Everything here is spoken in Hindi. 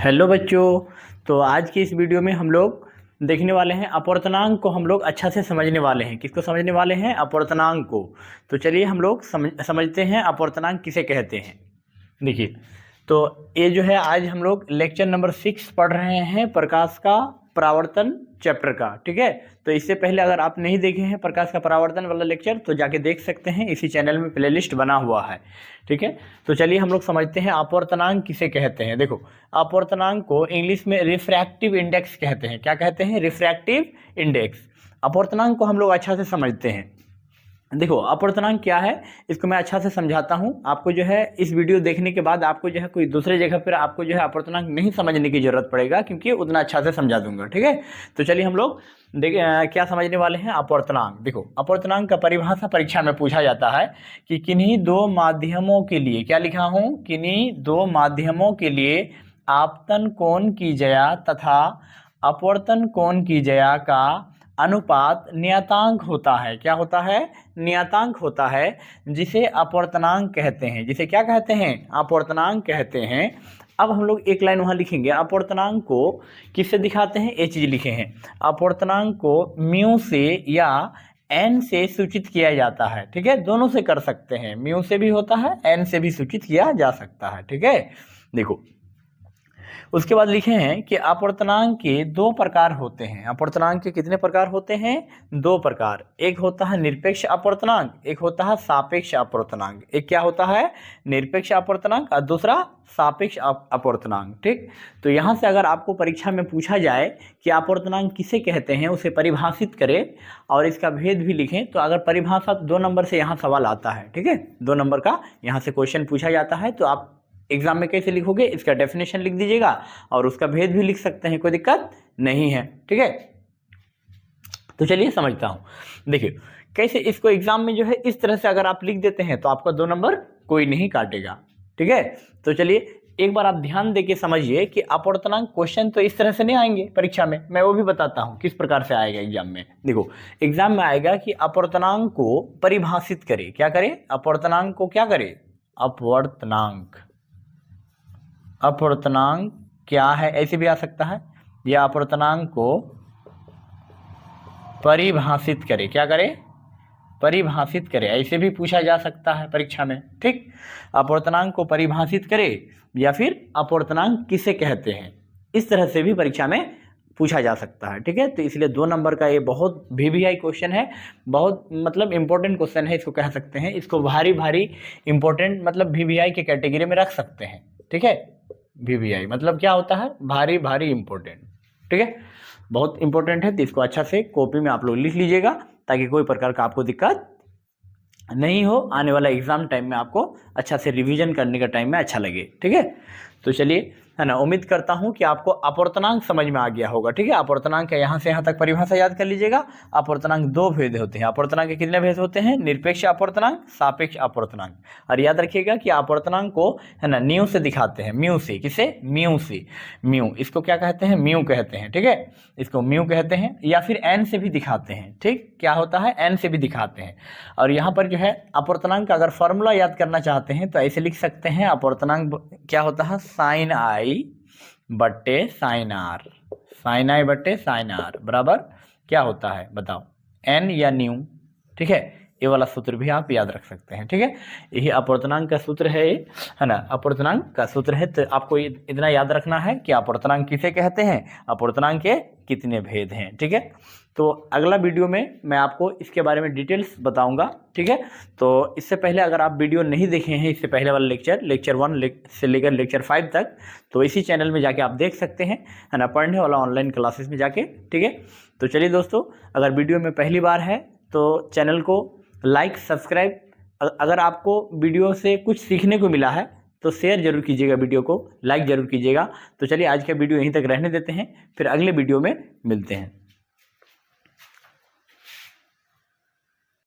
हेलो बच्चों। तो आज की इस वीडियो में हम लोग देखने वाले हैं अपवर्तनांक को हम लोग अच्छा से समझने वाले हैं। किसको समझने वाले हैं? अपवर्तनांक को। तो चलिए हम लोग समझते हैं अपवर्तनांक किसे कहते हैं। देखिए, तो ये जो है आज हम लोग लेक्चर नंबर 6 पढ़ रहे हैं प्रकाश का परावर्तन चैप्टर का। ठीक है, तो इससे पहले अगर आप नहीं देखे हैं प्रकाश का परावर्तन वाला लेक्चर तो जाके देख सकते हैं, इसी चैनल में प्लेलिस्ट बना हुआ है। ठीक है, तो चलिए हम लोग समझते हैं अपवर्तनांक किसे कहते हैं। देखो, अपवर्तनांक को इंग्लिश में रिफ्रैक्टिव इंडेक्स कहते हैं। क्या कहते हैं? Refractive index. अपवर्तनांक को हम लोग अच्छा से समझते हैं। देखो, अपवर्तनांक क्या है इसको मैं अच्छा से समझाता हूँ आपको। जो है इस वीडियो देखने के बाद आपको जो है कोई दूसरे जगह पर आपको जो है अपवर्तनांक नहीं समझने की जरूरत पड़ेगा, क्योंकि उतना अच्छा से समझा दूंगा। ठीक है, तो चलिए हम लोग देखिए क्या समझने वाले हैं अपवर्तनांक। देखो, अपवर्तनांक का परिभाषा परीक्षा में पूछा जाता है कि किन्हीं दो माध्यमों के लिए, क्या लिखा हूँ, किन्हीं दो माध्यमों के लिए आपतन कोण की ज्या तथा अपवर्तन कोण की ज्या का अनुपात नियतांक होता है। क्या होता है? नियतांक होता है, जिसे अपवर्तनांक कहते हैं। जिसे क्या कहते हैं? अपवर्तनांक कहते हैं। अब हम लोग एक लाइन वहाँ लिखेंगे, अपवर्तनांक को किससे दिखाते हैं? ये चीज़ लिखे हैं, अपवर्तनांक को म्यू से या एन से सूचित किया जाता है। ठीक है, दोनों से कर सकते हैं, म्यू से भी होता है, एन से भी सूचित किया जा सकता है। ठीक है, देखो उसके बाद लिखे हैं कि अपवर्तनांक के दो प्रकार होते हैं। अपवर्तनांक के कितने प्रकार होते हैं? दो प्रकार। एक होता है निरपेक्ष अपवर्तनांक, एक होता है सापेक्ष अपवर्तनांक। एक क्या होता है? निरपेक्ष अपवर्तनांक, और दूसरा सापेक्ष अपवर्तनांक। ठीक, तो यहाँ से अगर आपको परीक्षा में पूछा जाए कि अपवर्तनांक किसे कहते हैं, उसे परिभाषित करें और इसका भेद भी लिखें, तो अगर परिभाषा 2 नंबर से यहाँ सवाल आता है। ठीक है, 2 नंबर का यहाँ से क्वेश्चन पूछा जाता है, तो आप एग्जाम में कैसे लिखोगे? इसका डेफिनेशन लिख दीजिएगा और उसका भेद भी लिख सकते हैं, कोई दिक्कत नहीं है। ठीक है, तो चलिए समझता हूं। देखिए कैसे इसको एग्जाम में जो है इस तरह से अगर आप लिख देते हैं तो आपका 2 नंबर कोई नहीं काटेगा। ठीक है, तो चलिए एक बार आप ध्यान देके समझिए कि अपवर्तनांक क्वेश्चन तो इस तरह से नहीं आएंगे परीक्षा में, मैं वो भी बताता हूं किस प्रकार से आएगा एग्जाम में। देखो, एग्जाम में आएगा कि अपवर्तनांक को परिभाषित करे। क्या करे? अपवर्तनांक को क्या करे? अपवर्तनांक, अपवर्तनांक क्या है ऐसे भी आ सकता है, या अपवर्तनांक को परिभाषित करे। क्या करे? परिभाषित करे, ऐसे भी पूछा जा सकता है परीक्षा में। ठीक, अपवर्तनांक को परिभाषित करे या फिर अपवर्तनांक किसे कहते हैं, इस तरह से भी परीक्षा में पूछा जा सकता है। ठीक है, तो इसलिए 2 नंबर का ये बहुत VVI क्वेश्चन है, बहुत मतलब इंपॉर्टेंट क्वेश्चन है, इसको कह सकते हैं। इसको भारी भारी इंपॉर्टेंट मतलब VVI के कैटेगरी में रख सकते हैं। ठीक है, VVI मतलब क्या होता है? भारी भारी इंपॉर्टेंट। ठीक है, बहुत इंपॉर्टेंट है, तो इसको अच्छा से कॉपी में आप लोग लिख लीजिएगा ताकि कोई प्रकार का आपको दिक्कत नहीं हो, आने वाला एग्जाम टाइम में आपको अच्छा से रिवीजन करने का टाइम में अच्छा लगे। ठीक है, तो चलिए, है ना, उम्मीद करता हूं कि आपको अपवर्तनांक समझ में आ गया होगा। ठीक है, अपवर्तनांक का यहाँ से यहाँ तक परिभाषा याद कर लीजिएगा। अपवर्तनांक 2 भेद होते हैं। अपवर्तनांक के कितने भेद होते हैं? निरपेक्ष अपवर्तनांक, सापेक्ष अपवर्तनांक। और याद रखिएगा कि अपवर्तनांक को, है ना, न्यू से दिखाते हैं, म्यू से। किसे? म्यू से। म्यू, इसको क्या कहते हैं? म्यू कहते हैं। ठीक है, इसको म्यू कहते हैं, या फिर एन से भी दिखाते हैं। ठीक, क्या होता है? एन से भी दिखाते हैं। और यहाँ पर जो है अपवर्तनांक का अगर फॉर्मूला याद करना चाहते हैं तो ऐसे लिख सकते हैं, अपवर्तनांक क्या होता है? साइन आई बट्टे साइन आर, साइन आई बट्टे साइन आर बराबर क्या होता है बताओ? एन या न्यू। ठीक है, ये वाला सूत्र भी आप याद रख सकते हैं। ठीक है, यही अपवर्तनांक का सूत्र है, है ना, अपवर्तनांक का सूत्र है। तो आपको इतना याद रखना है कि अपवर्तनांक किसे कहते हैं, अपवर्तनांक के कितने भेद हैं। ठीक है, तो अगला वीडियो में मैं आपको इसके बारे में डिटेल्स बताऊंगा। ठीक है, तो इससे पहले अगर आप वीडियो नहीं देखे हैं, इससे पहले वाला लेक्चर 1 से लेकर लेक्चर 5 तक, तो इसी चैनल में जाके आप देख सकते हैं, है ना, पढ़ने वाला ऑनलाइन क्लासेस में जाके। ठीक है, तो चलिए दोस्तों, अगर वीडियो में पहली बार है तो चैनल को लाइक, सब्सक्राइब, अगर आपको वीडियो से कुछ सीखने को मिला है तो शेयर जरूर कीजिएगा, वीडियो को लाइक जरूर कीजिएगा। तो चलिए आज का वीडियो यहीं तक रहने देते हैं, फिर अगले वीडियो में मिलते हैं।